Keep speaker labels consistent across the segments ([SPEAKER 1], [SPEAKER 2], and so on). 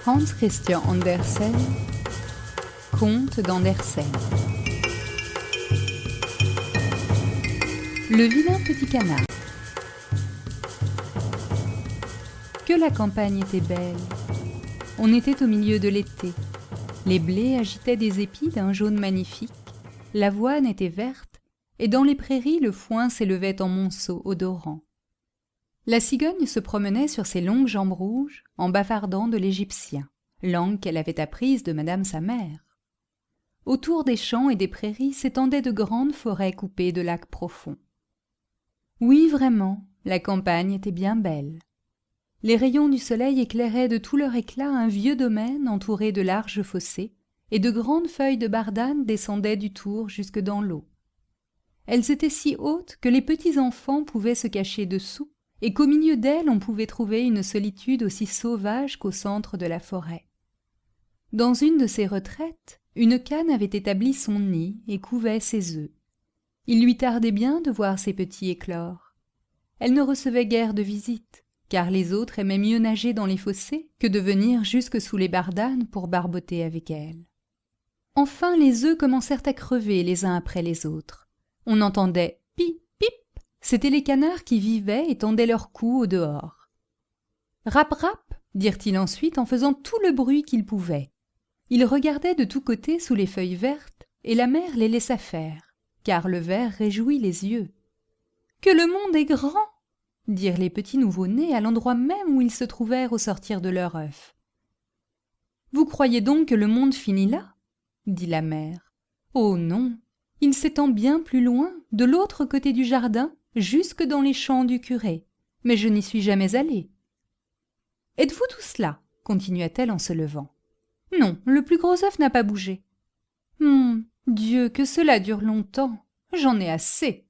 [SPEAKER 1] Hans Christian Andersen, Conte d'Andersen. Le vilain petit canard. Que la campagne était belle. On était au milieu de l'été. Les blés agitaient des épis d'un jaune magnifique, l'avoine était verte, et dans les prairies le foin s'élevait en monceaux odorants. La cigogne se promenait sur ses longues jambes rouges en bavardant de l'égyptien, langue qu'elle avait apprise de madame sa mère. Autour des champs et des prairies s'étendaient de grandes forêts coupées de lacs profonds. Oui, vraiment, la campagne était bien belle. Les rayons du soleil éclairaient de tout leur éclat un vieux domaine entouré de larges fossés, et de grandes feuilles de bardane descendaient du tour jusque dans l'eau. Elles étaient si hautes que les petits enfants pouvaient se cacher dessous, et qu'au milieu d'elles on pouvait trouver une solitude aussi sauvage qu'au centre de la forêt. Dans une de ces retraites, une cane avait établi son nid et couvait ses œufs. Il lui tardait bien de voir ses petits éclore. Elle ne recevait guère de visites, car les autres aimaient mieux nager dans les fossés que de venir jusque sous les bardanes pour barboter avec elle. Enfin les œufs commencèrent à crever les uns après les autres. On entendait « pi, pip ». C'étaient les canards qui vivaient et tendaient leur cou au dehors. « Rap, rap » dirent-ils ensuite en faisant tout le bruit qu'ils pouvaient. Ils regardaient de tous côtés sous les feuilles vertes, et la mère les laissa faire, car le vert réjouit les yeux. « Que le monde est grand !» dirent les petits nouveau-nés à l'endroit même où ils se trouvèrent au sortir de leur œuf. « Vous croyez donc que le monde finit là ?» dit la mère. « Oh non, il s'étend bien plus loin, de l'autre côté du jardin, jusque dans les champs du curé, mais je n'y suis jamais allée. »« Êtes-vous tous là ?» continua-t-elle en se levant. « Non, le plus gros œuf n'a pas bougé. »« Dieu, que cela dure longtemps, j'en ai assez !»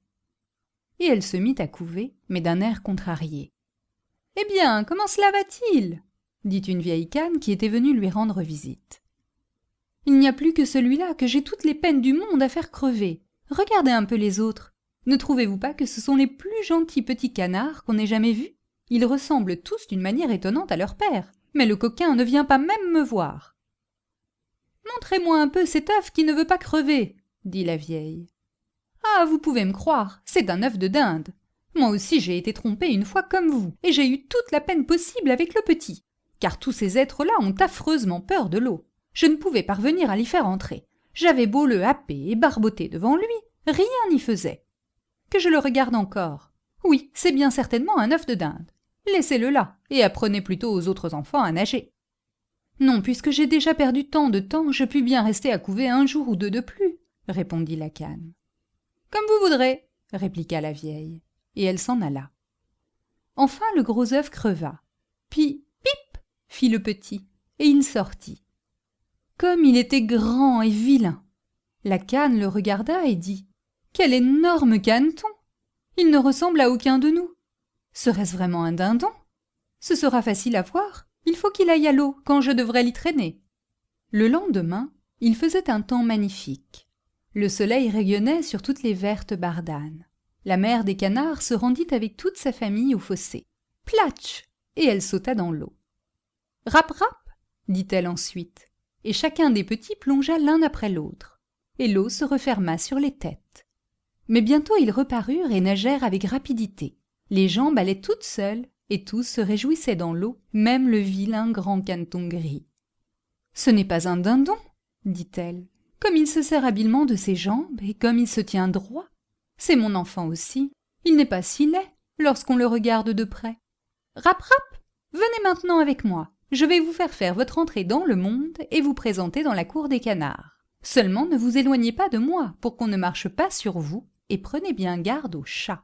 [SPEAKER 1] Et elle se mit à couver, mais d'un air contrarié. « Eh bien, comment cela va-t-il » dit une vieille cane qui était venue lui rendre visite. « Il n'y a plus que celui-là que j'ai toutes les peines du monde à faire crever. Regardez un peu les autres. Ne trouvez-vous pas que ce sont les plus gentils petits canards qu'on ait jamais vus? Ils ressemblent tous d'une manière étonnante à leur père, mais le coquin ne vient pas même me voir. »« Montrez-moi un peu cet œuf qui ne veut pas crever, » dit la vieille. « Ah, vous pouvez me croire, c'est un œuf de dinde. Moi aussi j'ai été trompée une fois comme vous, et j'ai eu toute la peine possible avec le petit, car tous ces êtres-là ont affreusement peur de l'eau. Je ne pouvais parvenir à l'y faire entrer. J'avais beau le happer et barboter devant lui, rien n'y faisait. Que je le regarde encore. Oui, c'est bien certainement un œuf de dinde. Laissez-le là, et apprenez plutôt aux autres enfants à nager. Non, puisque j'ai déjà perdu tant de temps, je puis bien rester à couver un jour ou deux de plus, répondit la cane. Comme vous voudrez, répliqua la vieille, et elle s'en alla. Enfin le gros œuf creva. Puis, pip, fit le petit, et il sortit. Comme il était grand et vilain. La cane le regarda et dit « Quel énorme caneton! Il ne ressemble à aucun de nous. Serait-ce vraiment un dindon? Ce sera facile à voir. Il faut qu'il aille à l'eau quand je devrais l'y traîner. » Le lendemain, il faisait un temps magnifique. Le soleil rayonnait sur toutes les vertes bardanes. La mère des canards se rendit avec toute sa famille au fossé. Platch! Et elle sauta dans l'eau. Rap, rap! dit-elle ensuite. Et chacun des petits plongea l'un après l'autre. Et l'eau se referma sur les têtes. Mais bientôt ils reparurent et nagèrent avec rapidité. Les jambes allaient toutes seules, et tous se réjouissaient dans l'eau, même le vilain grand caneton gris. « Ce n'est pas un dindon, » dit-elle. « Comme il se sert habilement de ses jambes, et comme il se tient droit. C'est mon enfant aussi. Il n'est pas si laid, lorsqu'on le regarde de près. Rap, rap, venez maintenant avec moi. Je vais vous faire votre entrée dans le monde et vous présenter dans la cour des canards. Seulement ne vous éloignez pas de moi pour qu'on ne marche pas sur vous et prenez bien garde aux chats. »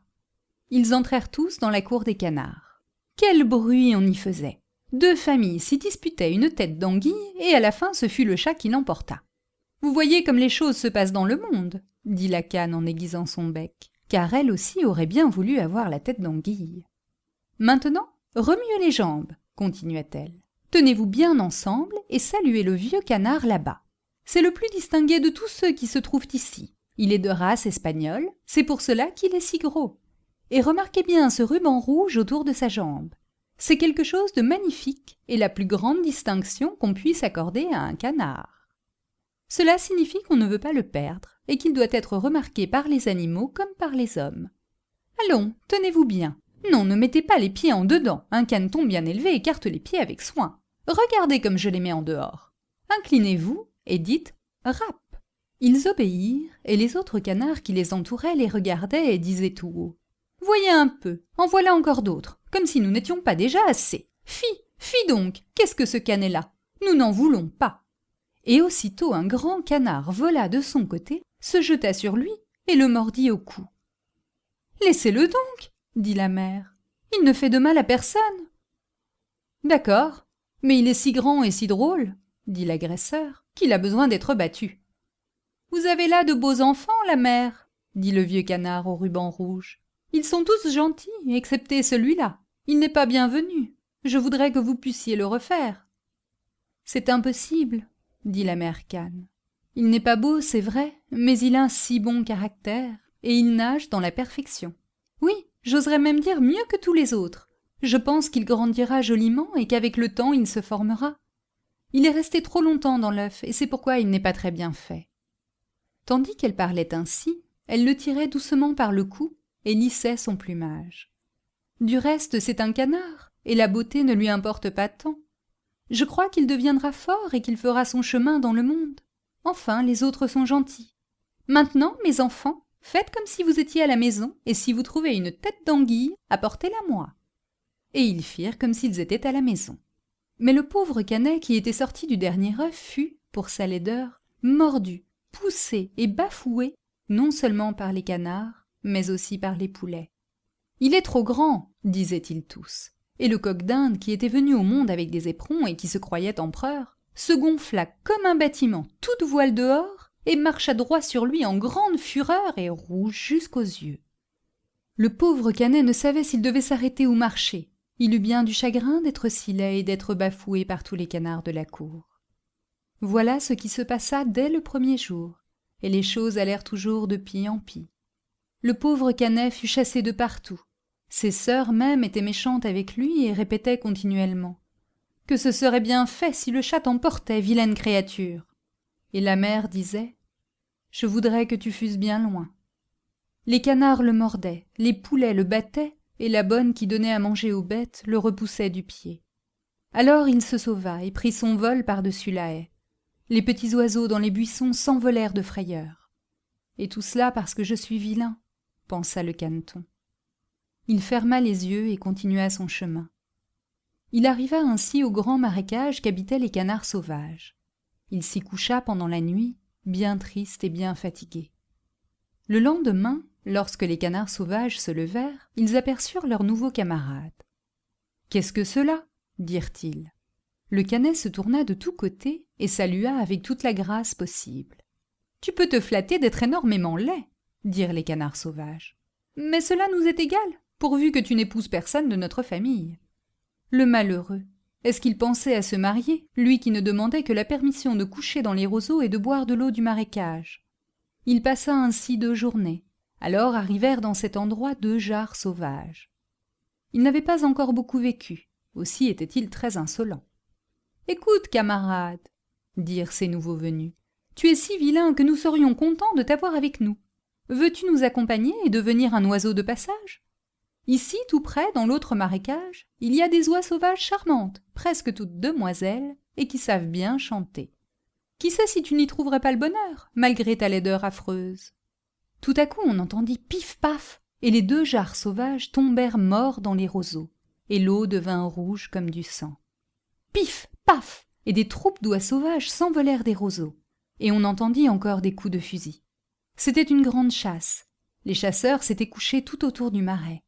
[SPEAKER 1] Ils entrèrent tous dans la cour des canards. Quel bruit on y faisait! 2 familles s'y disputaient une tête d'anguille et à la fin ce fut le chat qui l'emporta. « Vous voyez comme les choses se passent dans le monde, » dit la cane en aiguisant son bec, car elle aussi aurait bien voulu avoir la tête d'anguille. « Maintenant, remuez les jambes, » continua-t-elle. Tenez-vous bien ensemble et saluez le vieux canard là-bas. C'est le plus distingué de tous ceux qui se trouvent ici. Il est de race espagnole, c'est pour cela qu'il est si gros. Et remarquez bien ce ruban rouge autour de sa jambe. C'est quelque chose de magnifique et la plus grande distinction qu'on puisse accorder à un canard. Cela signifie qu'on ne veut pas le perdre et qu'il doit être remarqué par les animaux comme par les hommes. Allons, tenez-vous bien. Non, ne mettez pas les pieds en dedans. Un caneton bien élevé écarte les pieds avec soin. Regardez comme je les mets en dehors. Inclinez-vous et dites « rap ». Ils obéirent, et les autres canards qui les entouraient les regardaient et disaient tout haut « Voyez un peu, en voilà encore d'autres, comme si nous n'étions pas déjà assez. Fi, fi donc, qu'est-ce que ce canet-là? Nous n'en voulons pas. » Et aussitôt un grand canard vola de son côté, se jeta sur lui et le mordit au cou. « Laissez-le donc, » dit la mère. « Il ne fait de mal à personne. »« D'accord, mais il est si grand et si drôle, » dit l'agresseur, « qu'il a besoin d'être battu. »« Vous avez là de beaux enfants, la mère, » dit le vieux canard au ruban rouge. « Ils sont tous gentils, excepté celui-là. Il n'est pas bienvenu. Je voudrais que vous puissiez le refaire. »« C'est impossible, » dit la mère Cane. « Il n'est pas beau, c'est vrai, mais il a un si bon caractère, et il nage dans la perfection. Oui, j'oserais même dire mieux que tous les autres. Je pense qu'il grandira joliment et qu'avec le temps il se formera. Il est resté trop longtemps dans l'œuf, et c'est pourquoi il n'est pas très bien fait. » Tandis qu'elle parlait ainsi, elle le tirait doucement par le cou et lissait son plumage. Du reste, c'est un canard, et la beauté ne lui importe pas tant. Je crois qu'il deviendra fort et qu'il fera son chemin dans le monde. Enfin, les autres sont gentils. Maintenant, mes enfants, faites comme si vous étiez à la maison, et si vous trouvez une tête d'anguille, apportez-la moi. Et ils firent comme s'ils étaient à la maison. Mais le pauvre canet qui était sorti du dernier œuf fut, pour sa laideur, mordu, poussé et bafoué, non seulement par les canards, mais aussi par les poulets. « Il est trop grand, » disaient-ils tous, et le coq d'Inde, qui était venu au monde avec des éperons et qui se croyait empereur, se gonfla comme un bâtiment, toute voile dehors, et marcha droit sur lui en grande fureur et rouge jusqu'aux yeux. Le pauvre canet ne savait s'il devait s'arrêter ou marcher. Il eut bien du chagrin d'être si laid et d'être bafoué par tous les canards de la cour. Voilà ce qui se passa dès le premier jour, et les choses allèrent toujours de pis en pis. Le pauvre canet fut chassé de partout. Ses sœurs même étaient méchantes avec lui et répétaient continuellement « Que ce serait bien fait si le chat t'emportait, vilaine créature !» Et la mère disait « Je voudrais que tu fusses bien loin. » Les canards le mordaient, les poulets le battaient, et la bonne qui donnait à manger aux bêtes le repoussait du pied. Alors il se sauva et prit son vol par-dessus la haie. Les petits oiseaux dans les buissons s'envolèrent de frayeur. Et tout cela parce que je suis vilain, pensa le caneton. Il ferma les yeux et continua son chemin. Il arriva ainsi au grand marécage qu'habitaient les canards sauvages. Il s'y coucha pendant la nuit, bien triste et bien fatigué. Le lendemain, lorsque les canards sauvages se levèrent, ils aperçurent leurs nouveaux camarades. « Qu'est-ce que cela ?» dirent-ils. Le canet se tourna de tous côtés et salua avec toute la grâce possible. « Tu peux te flatter d'être énormément laid, » dirent les canards sauvages. « Mais cela nous est égal, pourvu que tu n'épouses personne de notre famille. » Le malheureux, est-ce qu'il pensait à se marier, lui qui ne demandait que la permission de coucher dans les roseaux et de boire de l'eau du marécage? Il passa ainsi 2 journées. Alors arrivèrent dans cet endroit 2 jarres sauvages. Il n'avait pas encore beaucoup vécu, aussi était-il très insolent. « Écoute, camarade, » dirent ces nouveaux venus, « tu es si vilain que nous serions contents de t'avoir avec nous. Veux-tu nous accompagner et devenir un oiseau de passage? Ici, tout près, dans l'autre marécage, il y a des oies sauvages charmantes, presque toutes demoiselles, et qui savent bien chanter. Qui sait si tu n'y trouverais pas le bonheur, malgré ta laideur affreuse ?» Tout à coup, on entendit pif-paf, et les 2 jarres sauvages tombèrent morts dans les roseaux, et l'eau devint rouge comme du sang. Pif, paf, et des troupes d'oies sauvages s'envolèrent des roseaux, et on entendit encore des coups de fusil. C'était une grande chasse. Les chasseurs s'étaient couchés tout autour du marais.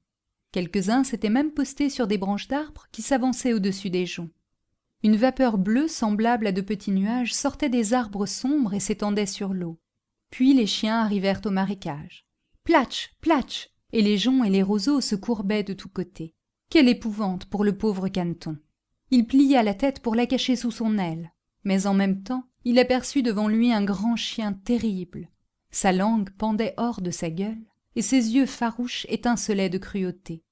[SPEAKER 1] Quelques-uns s'étaient même postés sur des branches d'arbres qui s'avançaient au-dessus des joncs. Une vapeur bleue semblable à de petits nuages sortait des arbres sombres et s'étendait sur l'eau. Puis les chiens arrivèrent au marécage. Platch, platch, et les joncs et les roseaux se courbaient de tous côtés. Quelle épouvante pour le pauvre caneton! Il plia la tête pour la cacher sous son aile, mais en même temps, il aperçut devant lui un grand chien terrible. Sa langue pendait hors de sa gueule, et ses yeux farouches étincelaient de cruauté.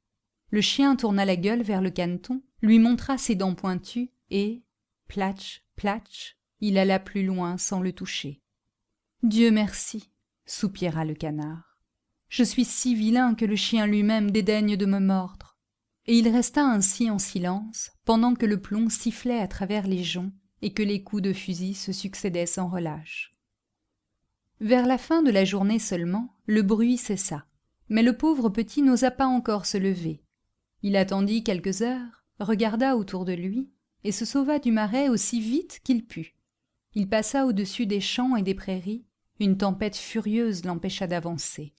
[SPEAKER 1] Le chien tourna la gueule vers le caneton, lui montra ses dents pointues et, platch, platch, il alla plus loin sans le toucher. « Dieu merci !» soupira le canard. « Je suis si vilain que le chien lui-même dédaigne de me mordre. » Et il resta ainsi en silence, pendant que le plomb sifflait à travers les joncs et que les coups de fusil se succédaient sans relâche. Vers la fin de la journée seulement, le bruit cessa, mais le pauvre petit n'osa pas encore se lever. Il attendit quelques heures, regarda autour de lui, et se sauva du marais aussi vite qu'il put. Il passa au-dessus des champs et des prairies, une tempête furieuse l'empêcha d'avancer.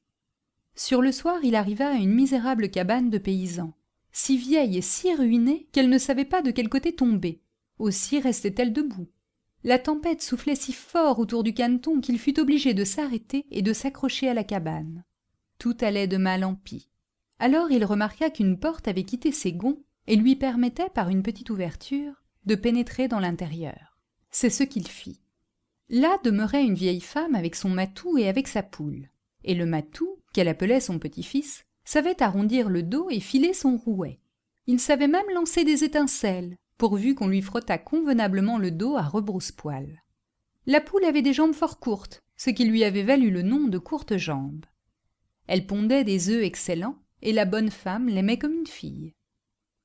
[SPEAKER 1] Sur le soir, il arriva à une misérable cabane de paysans, si vieille et si ruinée qu'elle ne savait pas de quel côté tomber. Aussi restait-elle debout. La tempête soufflait si fort autour du caneton qu'il fut obligé de s'arrêter et de s'accrocher à la cabane. Tout allait de mal en pis. Alors il remarqua qu'une porte avait quitté ses gonds et lui permettait, par une petite ouverture, de pénétrer dans l'intérieur. C'est ce qu'il fit. Là demeurait une vieille femme avec son matou et avec sa poule. Et le matou, qu'elle appelait son petit-fils, savait arrondir le dos et filer son rouet. Il savait même lancer des étincelles, pourvu qu'on lui frottât convenablement le dos à rebrousse-poil. La poule avait des jambes fort courtes, ce qui lui avait valu le nom de courte jambe. Elle pondait des œufs excellents, et la bonne femme l'aimait comme une fille.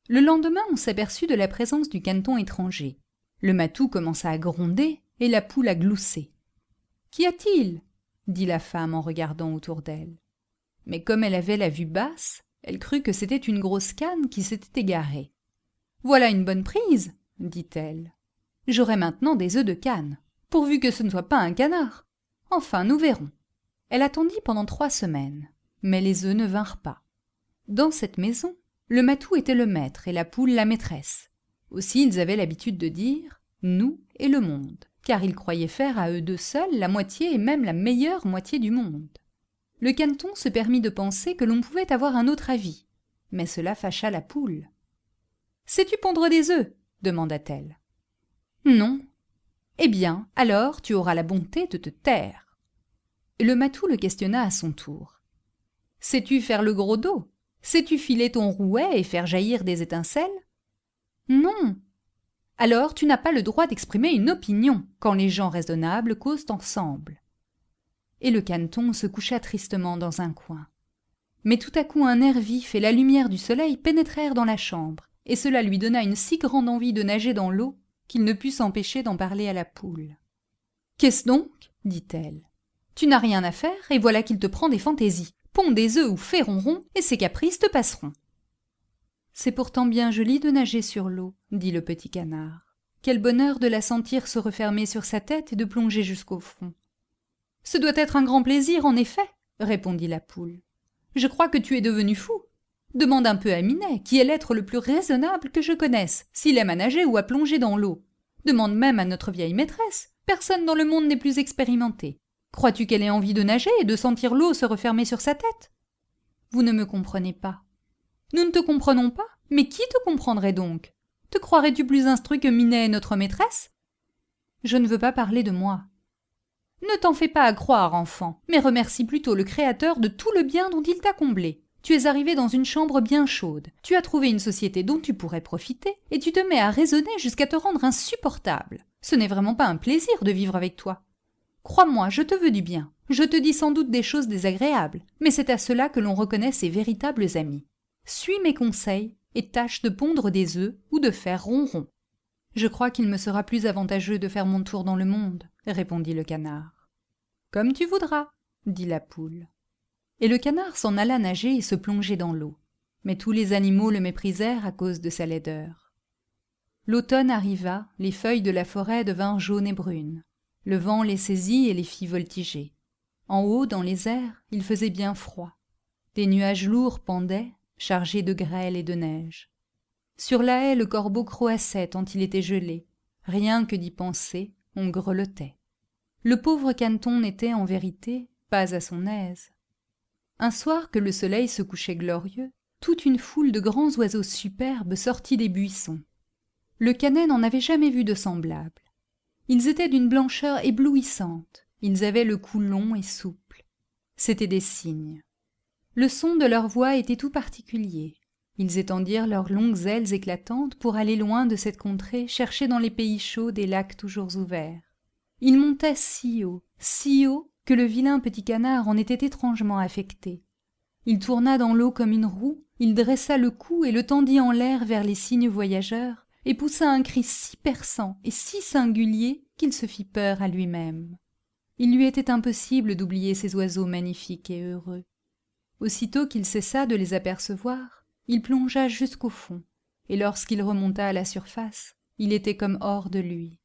[SPEAKER 1] Le lendemain, on s'aperçut de la présence du caneton étranger. Le matou commença à gronder, et la poule à glousser. « Qu'y a-t-il » dit la femme en regardant autour d'elle. Mais comme elle avait la vue basse, elle crut que c'était une grosse canne qui s'était égarée. « Voilà une bonne prise » dit-elle. « J'aurai maintenant des œufs de canne, pourvu que ce ne soit pas un canard. Enfin, nous verrons. » Elle attendit pendant 3 semaines, mais les œufs ne vinrent pas. Dans cette maison, le matou était le maître et la poule la maîtresse. Aussi ils avaient l'habitude de dire « nous et le monde », car ils croyaient faire à eux deux seuls la moitié et même la meilleure moitié du monde. Le caneton se permit de penser que l'on pouvait avoir un autre avis, mais cela fâcha la poule. « Sais-tu pondre des œufs » demanda-t-elle. « Non. »« Eh bien, alors tu auras la bonté de te taire. » Le matou le questionna à son tour. « Sais-tu faire le gros dos ? Sais-tu filer ton rouet et faire jaillir des étincelles ? » « Non. »« Alors tu n'as pas le droit d'exprimer une opinion quand les gens raisonnables causent ensemble. » Et le caneton se coucha tristement dans un coin. Mais tout à coup un air vif et la lumière du soleil pénétrèrent dans la chambre, et cela lui donna une si grande envie de nager dans l'eau qu'il ne put s'empêcher d'en parler à la poule. « Qu'est-ce donc » dit-elle. « Tu n'as rien à faire, et voilà qu'il te prend des fantaisies. Ponds des œufs ou fais ronron, et ces caprices te passeront. » « C'est pourtant bien joli de nager sur l'eau, » dit le petit canard. « Quel bonheur de la sentir se refermer sur sa tête et de plonger jusqu'au fond. »« Ce doit être un grand plaisir, en effet, » répondit la poule. « Je crois que tu es devenu fou. Demande un peu à Minet, qui est l'être le plus raisonnable que je connaisse, s'il aime à nager ou à plonger dans l'eau. Demande même à notre vieille maîtresse. Personne dans le monde n'est plus expérimenté. Crois-tu qu'elle ait envie de nager et de sentir l'eau se refermer sur sa tête ? Vous ne me comprenez pas. Nous ne te comprenons pas, mais qui te comprendrait donc ? Te croirais-tu plus instruit que Minet, notre maîtresse ? Je ne veux pas parler de moi. Ne t'en fais pas à croire, enfant, mais remercie plutôt le Créateur de tout le bien dont il t'a comblé. Tu es arrivé dans une chambre bien chaude, tu as trouvé une société dont tu pourrais profiter, et tu te mets à raisonner jusqu'à te rendre insupportable. Ce n'est vraiment pas un plaisir de vivre avec toi. Crois-moi, je te veux du bien. Je te dis sans doute des choses désagréables, mais c'est à cela que l'on reconnaît ses véritables amis. Suis mes conseils et tâche de pondre des œufs ou de faire ronron. Je crois qu'il me sera plus avantageux de faire mon tour dans le monde, répondit le canard. Comme tu voudras, dit la poule. Et le canard s'en alla nager et se plonger dans l'eau. Mais tous les animaux le méprisèrent à cause de sa laideur. L'automne arriva, les feuilles de la forêt devinrent jaunes et brunes. Le vent les saisit et les fit voltiger. En haut, dans les airs, il faisait bien froid. Des nuages lourds pendaient, chargés de grêle et de neige. Sur la haie, le corbeau croassait tant il était gelé. Rien que d'y penser, on grelottait. Le pauvre caneton n'était, en vérité, pas à son aise. Un soir que le soleil se couchait glorieux, toute une foule de grands oiseaux superbes sortit des buissons. Le canet n'en avait jamais vu de semblables. Ils étaient d'une blancheur éblouissante, ils avaient le cou long et souple. C'étaient des cygnes. Le son de leur voix était tout particulier. Ils étendirent leurs longues ailes éclatantes pour aller loin de cette contrée, chercher dans les pays chauds des lacs toujours ouverts. Ils montaient si haut, que le vilain petit canard en était étrangement affecté. Il tourna dans l'eau comme une roue, il dressa le cou et le tendit en l'air vers les cygnes voyageurs, et poussa un cri si perçant et si singulier qu'il se fit peur à lui-même. Il lui était impossible d'oublier ces oiseaux magnifiques et heureux. Aussitôt qu'il cessa de les apercevoir, il plongea jusqu'au fond, et lorsqu'il remonta à la surface, il était comme hors de lui.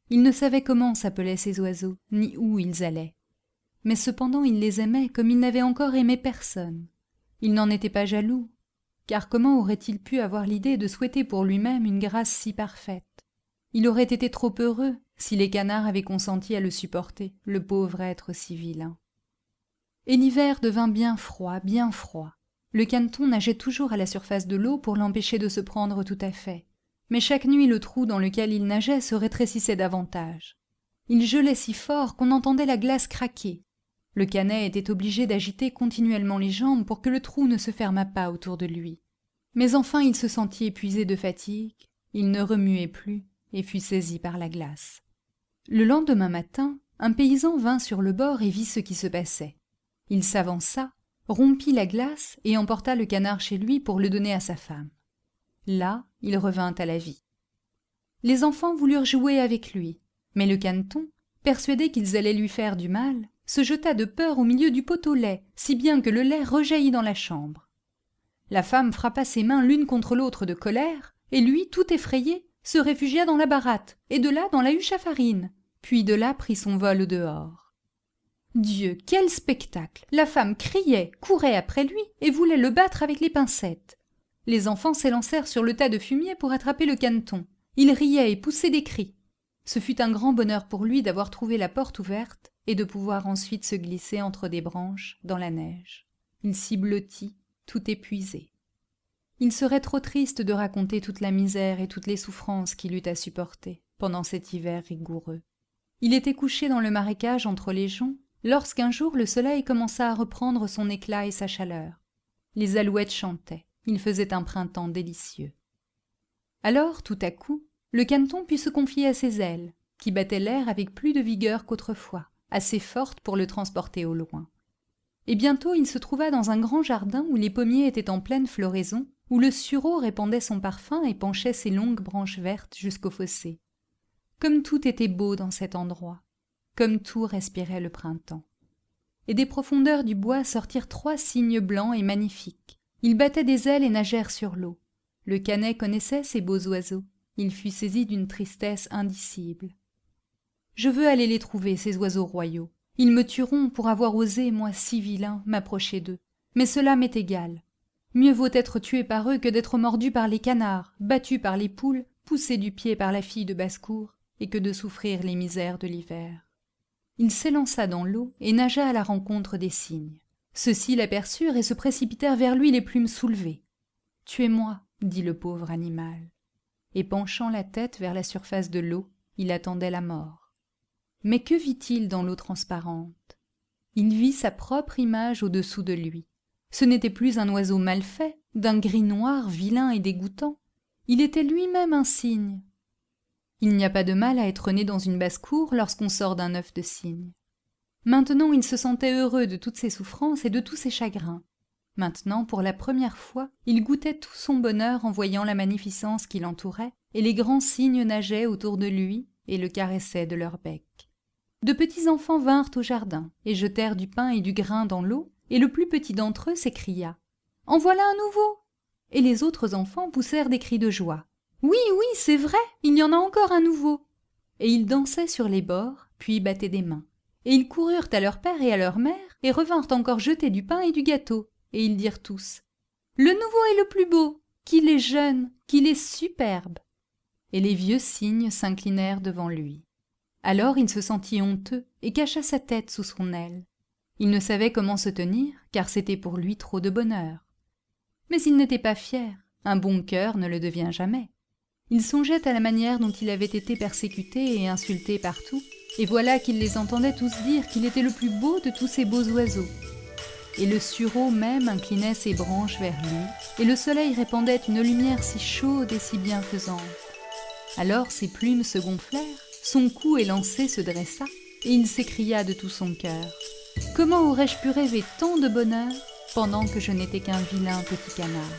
[SPEAKER 1] Il ne savait comment s'appelaient ces oiseaux, ni où ils allaient. Mais cependant il les aimait comme il n'avait encore aimé personne. Il n'en était pas jaloux, car comment aurait-il pu avoir l'idée de souhaiter pour lui-même une grâce si parfaite? Il aurait été trop heureux si les canards avaient consenti à le supporter, le pauvre être si vilain. Et l'hiver devint bien froid, bien froid. Le caneton nageait toujours à la surface de l'eau pour l'empêcher de se prendre tout à fait. Mais chaque nuit le trou dans lequel il nageait se rétrécissait davantage. Il gelait si fort qu'on entendait la glace craquer. Le canet était obligé d'agiter continuellement les jambes pour que le trou ne se fermât pas autour de lui. Mais enfin il se sentit épuisé de fatigue, il ne remuait plus et fut saisi par la glace. Le lendemain matin, un paysan vint sur le bord et vit ce qui se passait. Il s'avança, rompit la glace et emporta le canard chez lui pour le donner à sa femme. Là, il revint à la vie. Les enfants voulurent jouer avec lui, mais le caneton, persuadé qu'ils allaient lui faire du mal, se jeta de peur au milieu du pot au lait, si bien que le lait rejaillit dans la chambre. La femme frappa ses mains l'une contre l'autre de colère, et lui, tout effrayé, se réfugia dans la baratte, et de là dans la huche à farine, puis de là prit son vol au dehors. Dieu, quel spectacle! La femme criait, courait après lui, et voulait le battre avec les pincettes. Les enfants s'élancèrent sur le tas de fumier pour attraper le caneton. Il riait et poussait des cris. Ce fut un grand bonheur pour lui d'avoir trouvé la porte ouverte et de pouvoir ensuite se glisser entre des branches dans la neige. Il s'y blottit, tout épuisé. Il serait trop triste de raconter toute la misère et toutes les souffrances qu'il eut à supporter pendant cet hiver rigoureux. Il était couché dans le marécage entre les joncs lorsqu'un jour le soleil commença à reprendre son éclat et sa chaleur. Les alouettes chantaient, il faisait un printemps délicieux. Alors, tout à coup, le caneton put se confier à ses ailes, qui battaient l'air avec plus de vigueur qu'autrefois, assez fortes pour le transporter au loin. Et bientôt il se trouva dans un grand jardin où les pommiers étaient en pleine floraison, où le sureau répandait son parfum et penchait ses longues branches vertes jusqu'au fossé. Comme tout était beau dans cet endroit, comme tout respirait le printemps. Et des profondeurs du bois sortirent 3 cygnes blancs et magnifiques. Ils battaient des ailes et nagèrent sur l'eau. Le canet connaissait ces beaux oiseaux. Il fut saisi d'une tristesse indicible. « Je veux aller les trouver, ces oiseaux royaux. Ils me tueront pour avoir osé, moi si vilain, m'approcher d'eux. Mais cela m'est égal. Mieux vaut être tué par eux que d'être mordu par les canards, battu par les poules, poussé du pied par la fille de basse-cour, et que de souffrir les misères de l'hiver. » Il s'élança dans l'eau et nagea à la rencontre des cygnes. Ceux-ci l'aperçurent et se précipitèrent vers lui les plumes soulevées. « Tuez-moi, » dit le pauvre animal. Et penchant la tête vers la surface de l'eau, il attendait la mort. Mais que vit-il dans l'eau transparente? Il vit sa propre image au-dessous de lui. Ce n'était plus un oiseau mal fait, d'un gris noir vilain et dégoûtant. Il était lui-même un cygne. Il n'y a pas de mal à être né dans une basse-cour lorsqu'on sort d'un œuf de cygne. Maintenant il se sentait heureux de toutes ses souffrances et de tous ses chagrins. Maintenant, pour la première fois, il goûtait tout son bonheur en voyant la magnificence qui l'entourait, et les grands cygnes nageaient autour de lui et le caressaient de leur bec. De petits enfants vinrent au jardin et jetèrent du pain et du grain dans l'eau, et le plus petit d'entre eux s'écria « En voilà un nouveau !» Et les autres enfants poussèrent des cris de joie. « Oui, oui, c'est vrai, il y en a encore un nouveau !» Et ils dansaient sur les bords, puis battaient des mains. Et ils coururent à leur père et à leur mère, et revinrent encore jeter du pain et du gâteau. Et ils dirent tous « Le nouveau est le plus beau, qu'il est jeune, qu'il est superbe !» Et les vieux cygnes s'inclinèrent devant lui. Alors il se sentit honteux et cacha sa tête sous son aile. Il ne savait comment se tenir, car c'était pour lui trop de bonheur. Mais il n'était pas fier, un bon cœur ne le devient jamais. Il songeait à la manière dont il avait été persécuté et insulté partout, et voilà qu'il les entendait tous dire qu'il était le plus beau de tous ces beaux oiseaux. et le sureau même inclinait ses branches vers lui, et le soleil répandait une lumière si chaude et si bienfaisante. Alors ses plumes se gonflèrent, son cou élancé se dressa, et il s'écria de tout son cœur : « Comment aurais-je pu rêver tant de bonheur pendant que je n'étais qu'un vilain petit canard ?»